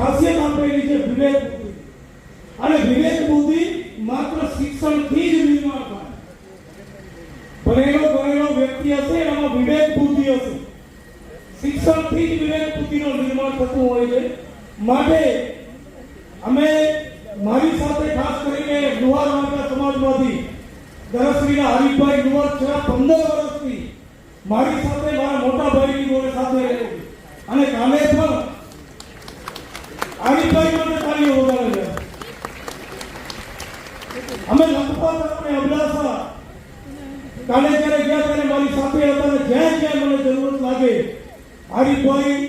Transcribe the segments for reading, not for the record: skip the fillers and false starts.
ખાસિયત આપેલી છે વિવેક બુદ્ધિ. અને વિવેક બુદ્ધિ માત્ર શિક્ષણથી જ નિર્માણ થાય. ભણેલો ગણેલો વ્યક્તિ હશે એનામાં વિવેક બુદ્ધિ હશે. શિક્ષણથી જ વિવેક બુદ્ધિનું નિર્માણ થતું હોય છે. માટે અમે મારી સાથે ખાસ કરીને લુહાર વાંકા સમાજમાંથી દરશ્રીના હરીફભાઈ લુહાર છેલ્લા 15 વર્ષથી મારી સાથે મારા મોટા ભાઈની જોડે સાથે રહે છે. અને કાલે પણ હરીફભાઈ માટે તાળીઓ વગાડે છે. અમે લખપત અને અબડાસા કાલે જ્યારે ગયા ત્યારે મારી સાથે હતા અને જ્યાં જ્યાં મને જરૂરત લાગે હરીફભાઈ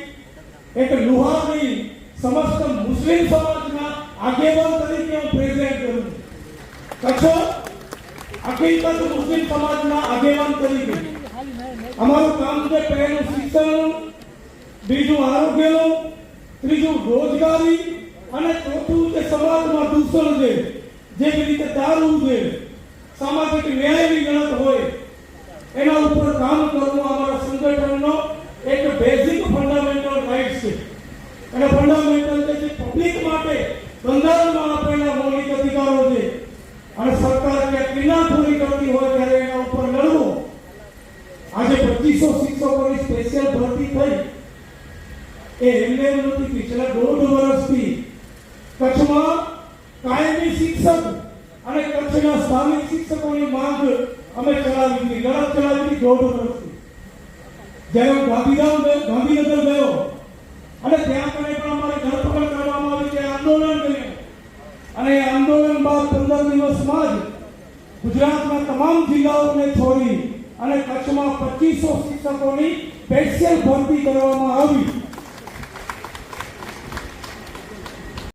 એક લુહારની સમસ્ત મુસ્લિમ સમાજના આગેવાન તરીકે હું પ્રેઝન્ટ કરું છું. કચ્છ હકીકત મુસ્લિમ સમાજના આગેવાન તરીકે અમારું કામ છે. પહેલું શિક્ષણ, બીજું આરોગ્યનું, ત્રીજું રોજગારી અને ચોથું જે સમાજમાં દૂષણ છે, જેવી રીતે દારૂ છે, સામાજિક ન્યાયની ગણત હોય એના ઉપર કામ કરવું અમારા સંગઠનનો એક બેઝિક ફંડામેન્ટલ રાઇટ છે. અને ફંડામેન્ટલ છે પબ્લિક માટે બંધારણમાં આપેલા મૌલિક અધિકારો છે. અને સરકાર ક્યાંક કિનાખોરી કરતી હોય ત્યારે એના ઉપર લડવું. આજે 2500 શિક્ષકોની સ્પેશિયલ ભરતી થઈ એ એમને એમ નથી કે છેલ્લા 1.5 વર્ષથી કચ્છમાં કાયમી શિક્ષક અને કચ્છના સ્થાનિક શિક્ષકોની માંગ અમે ચલાવી હતી, લડત ચલાવી હતી 1.5 વર્ષથી. જ્યારે હું ગાંધીનગર ગયો અને ત્યાં પણ અમારી ધરપકડ કરવામાં આવી, ત્યાં આંદોલન કર્યું. અને આંદોલન બાદ 15 દિવસમાં જ ગુજરાતના તમામ જિલ્લાઓને છોડી અને કચ્છમાં 2500 શિક્ષકોની સ્પેશિયલ ભરતી કરવામાં આવી.